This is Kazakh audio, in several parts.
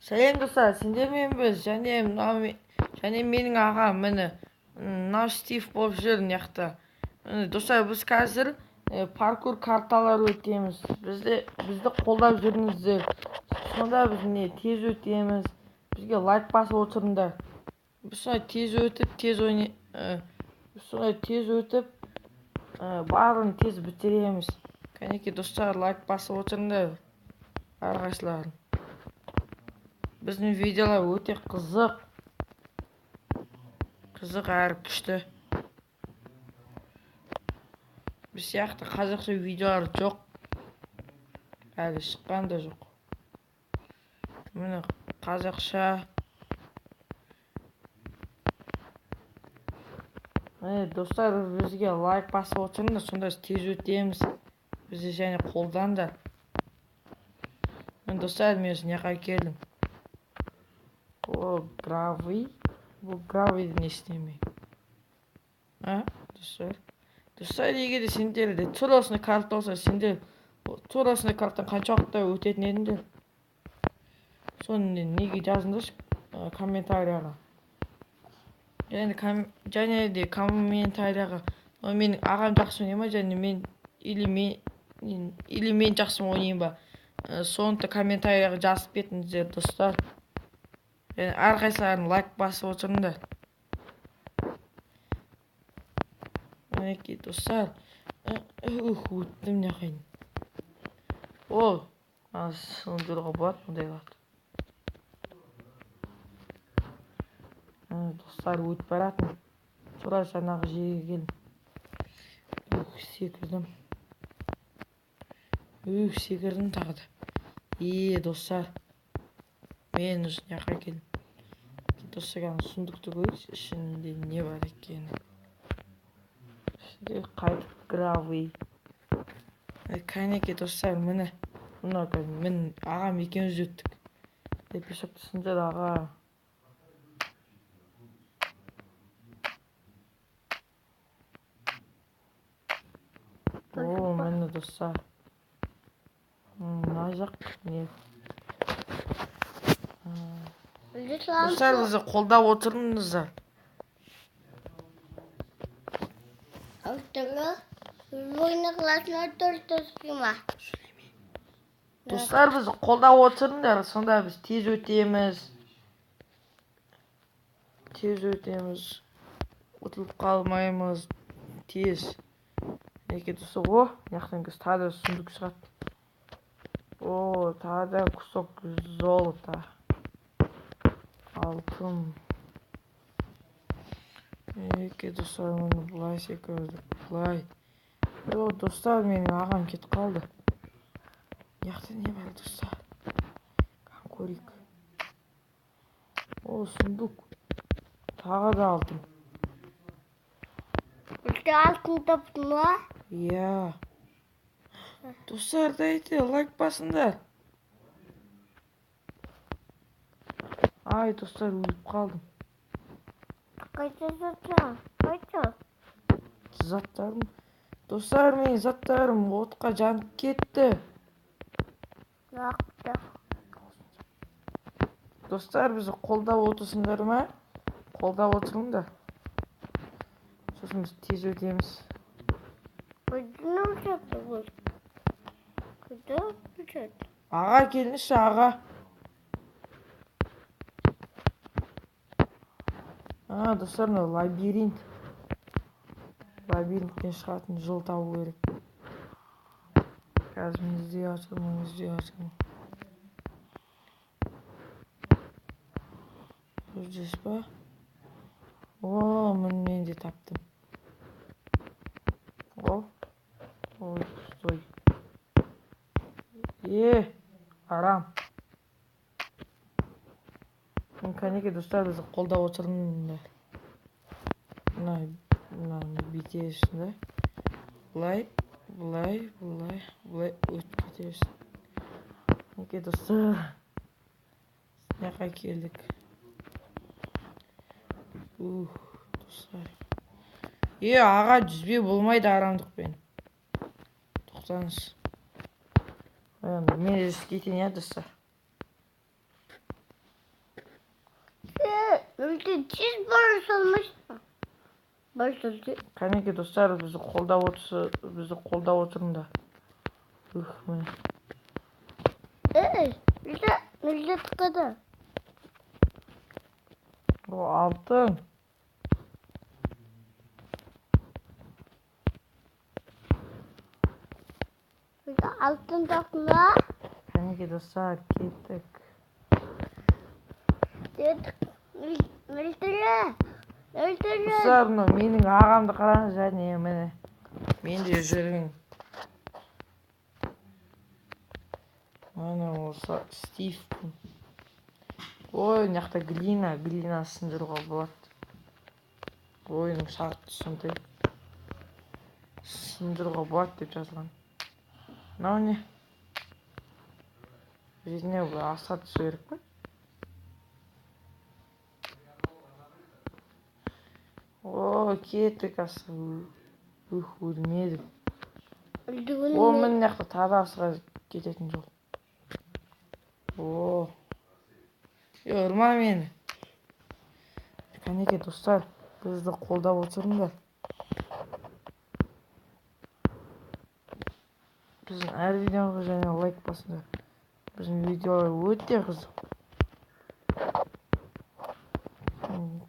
Сәлем достар, сендерменбіз және менің ағам міне мынау Стив болып жүр мына жақта. Достар, біз қазір паркур карталар өтеміз. Бізді қолдап жүріңіздер. Сонда біз тез өтеміз. Бізге лайк басып отырыңдар. Біз солай тез өтіп, барлығын тез бітіреміз. Кәнекей достар, лайк басып отырыңдар. Әрқайсыларын. Біздің видеолар өте қызық әрі күшті. Біз сияқты қазақша видеолар жоқ. Әлі шыққан да жоқ. Міне қазақша. Достар, бізге лайк басып отырыңдар, сонда тез өтеміз. Бізді және қолдандар. Достар, мен жаққа келдім. Бұл гравиді не істемей. Достар, егер де сендерде тура осындай карта болса, сендер тура осындай карттан қанша уақытта өтетін едіңдер? Соны неге жазыңдаршы комментарияға. Және де комментарияға менің ағам жақсы ойнай ма, және мен жақсы ойнайын ба? Соны комментарияға жазып кетіңіздер, достар. Және әрқайсыларын лайк басып отырыңдар. Мінекей достар, өттім не қайын. Соны жүруға болады мұндайларды. Достар, өтіп баратын. Тура жаңағы жерге келдім. Секірдім тағы да. Достар, мен ұзын жаққа келдім. Достар, сұндықты көрейікші, ішінде не бар екен. Ішінде қайтып гравий. Кәнекей достар, міне ағам екеуміз өттік. Пешоқтысыңдар аға. Міне достар. Мына жақ не? Достар, бізді қолдап отырыңыздар. Достар, бізді қолдап отырыңдар, сонда біз тез өтеміз. Ұтылып қалмаймыз. Тез. Неке достар, яқтан кіз тағы да сұндық шығады. Тағы да кусок золота. Алтын. Неке достар, мұны бұлай секірді. Бұлай. Достар, менің ағам кетіп қалды. Яқта не бар, достар? Көрейік. Сұндық. Тағы да алтын. Алтын таптың ба? Иә. Достар, дайте лайк басыңдар. Достар, өліп қалдым. Қайта Заттарым. Достар, мен заттарым отқа жанып кетті. Достар, бізді қолдап отырсыңдар ма? Қолдап отырыңдар. Сосын біз тез өтеміз. Аға, келіңізші, аға. Достар, лабиринт. Лабиринттен шығатын жол табу керек. Қазір мен іздей жатырмын. Жүрдес ба? Мен де таптым. Стой. Арам. Кәнекей достар, бізді қолдап отырыңдар. Мына бүйтерсің да. Бұлай өтіп кетерсің. Кәнекей достар, жаққа келдік. Достар. Аға, жүзбе болмайды арамдықпен. Тоқтаңыз. Мен кетейін иә достар. Мүлде тез бара салмайсың. Başladı. Кәнеке достар, бізді қолдап отырыңдар. Міне. Müjde tıkadı. О, алтын. Müjde altın takla. Кәнеке достар, кеттік. Müjde. Достар, менің ағамды қараңыз, және міне. Мен де жүрмін. Міне осы Стив. Ой, мына жақта глина сындыруға болады. Ойының шарты сондай. Сындыруға болады деп жазылған. Мынау не? Жетіне бұл аса түсу керек пе? О, кеттік аса. Өлмедім. О, міне мына жақта тағы асыға кететін жол. О. Ұрма мені. Кәнеке достар, бізді қолдап отырыңдар. Біздің әр видеоға және лайк басыңдар. Біздің видеолар өте қызық.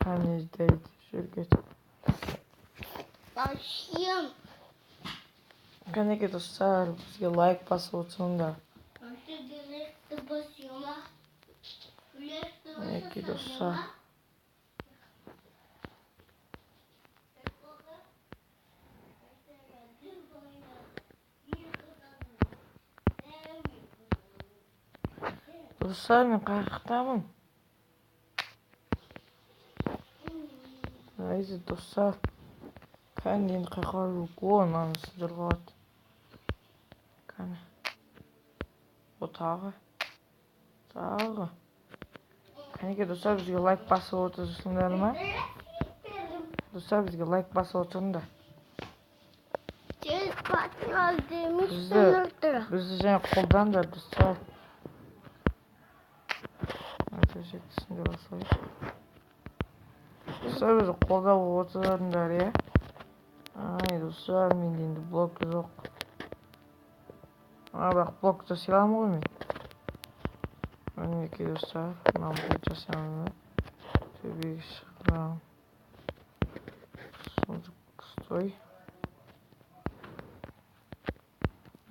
Кәне жүргет. Başlayayım. Кәнеке достар, бізге лайк басып отырыңдар. Кәнеке достар. Достар, мен қайықтамын. Айзы достар. Кәне енді қайқар о, мынаны сындыруға болады. Кәне. О, тағы. Кәнеке достар, бізге лайк басып отырсыңдар ма? Достар, бізге лайк басып отырыңдар. Бізді және қолдандар, достар. Достар, бізді қолдап отырыңдар, е? Ай, достар, менде енді блок жоқ. Бірақ блокты сыйламын ғой мен. Кәнеке достар, мынау блок жасаймын. Төбеге шығарам. Стой.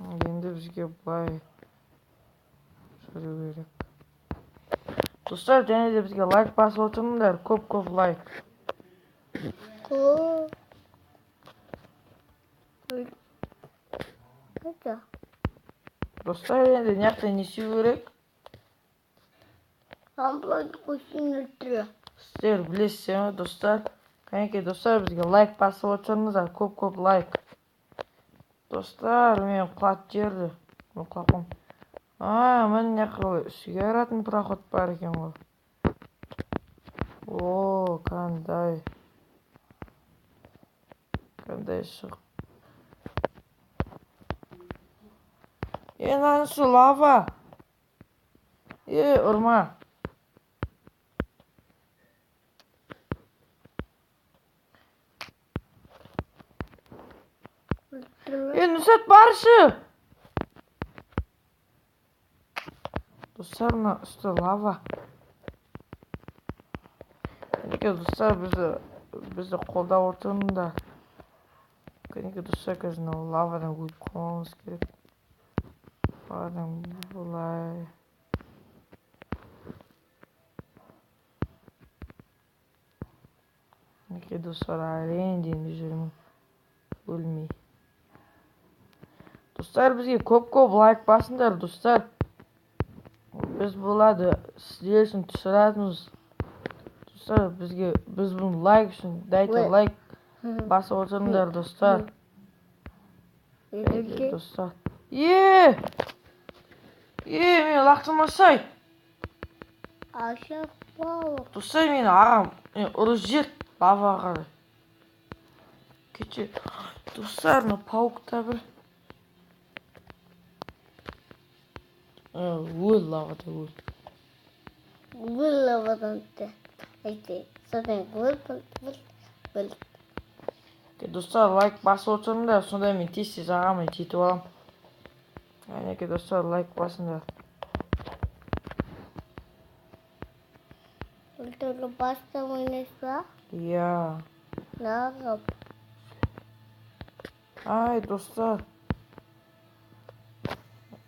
Енді бізге былай жүру керек. Достар, және де бізге лайк басып отырыңдар. Көп лайк. Достар, енді мына жақта не істеу керек? Сіздер білесіздер ме, достар? Кәнеке достар, бізге лайк басып отырыңыздар. Көп лайк. Достар, мен құлап жерді. Мен құлаппын. Мен не қылы үсіге аратын проход бар екен ғой. О, қандай шығып. Мынанысы лава. Ұрма. Нұсат баршы. Достар, мына үсті лава. Кәнеке достар, бізді қолдап отырыңдар. Кәнеке достар, қазір лавадан өліп қалмауымыз керек. Лавадан бұлай. Кәнеке достар, әрең дейін жүрмін. Өлмей. Достар, бізге көп лайк басыңдар, достар. Біз болады, сіздер үшін түсіратымыз. Достар, біз бұны лайк үшін, дайте лайк басып отырыңдар, достар. Достар. Мен лақтырмасай. Достар, мен ағам ұры жер лаваға. Кеше, достар, паук та бір. Өл лавада өл. Вылован ты. Эти, смотри, выл. Достар лайк басып отырыңдар, сонда мен тез ағама жетіп алам. Әнеке достар лайк басыңдар. Только паста вынесла. Иә. Нағып. Ай достар.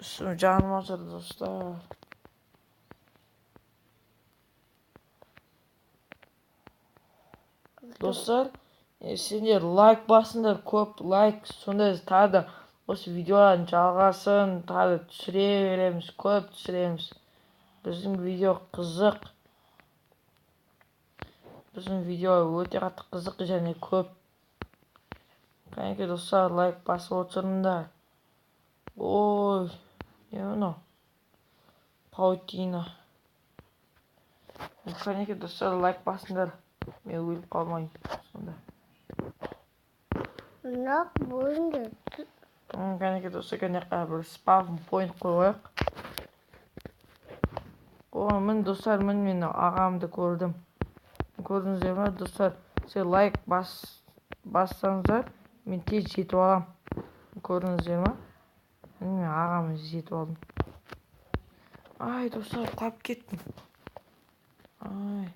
Жаным ашыр достар. Достар, сендер лайк басыңдар, көп лайк, сонда тағы да осы видеолардың жалғасын тағы да түсіре береміз, көп түсіреміз. Біздің видео қызық. Біздің видео өте қатты қызық және көп. Қанеке достар, лайк басып отырыңдар. Ой, не мынау? Паутина. Қанеке достар, лайк басыңдар. Мен өліп қалмайын сонда. Нақ бөлінді. Қанеке достар, кәнеқа бір спавн point қойып. Мін достар, мен ағамды көрдім. Көрдіңіздер ме достар? Сен лайк бассаңыздар, мен тез жетіп алам. Көрдіңіздер ме? Мен ағамды жетіп алдым. Ай достар, құлап кеттім. Ай.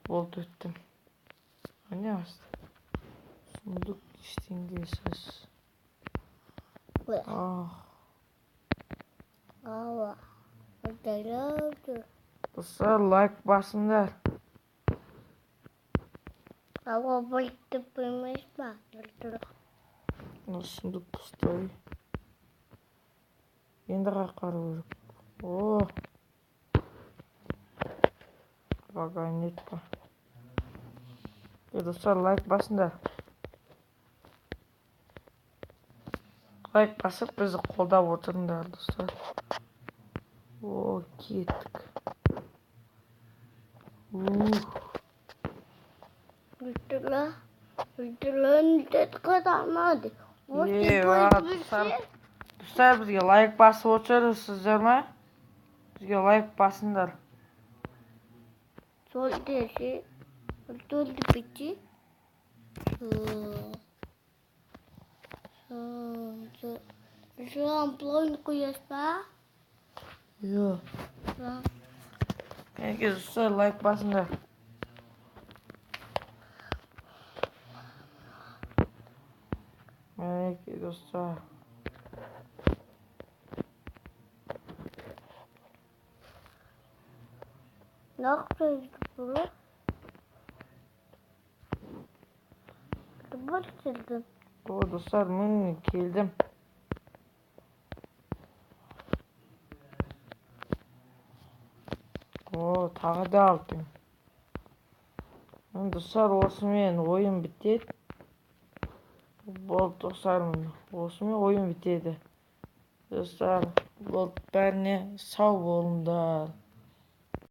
Болды өттім. Не асты? Сұмдық ештеңгесіз. Ава. Өтеледі. Достар, лайк басыңдар. Ава бөлікті білмейс ба? Сұмдық пустой. Енді қақару керек. Вагонет па. Достар, лайк басыңдар. Лайк басып, бізді қолдап отырыңдар, достар. Кеттік. Үлтілінді қадамады. Достар, бізге лайк басып отырсыздар ма? Бізге лайк басыңдар. Сол десе, үлтілді бітті. Жуан плойн қойас ба? Иә. Кәнеке достар, лайк басыңдар. Кәнеке достар. Нақпайды бұлы? Бұл сілдің. Достар, мен келдім. Тағы да алтын. Достар, осымен ойын бітеді. Болды достар, осымен ойын бітеді. Достар, болды, бәріне сау болыңдар.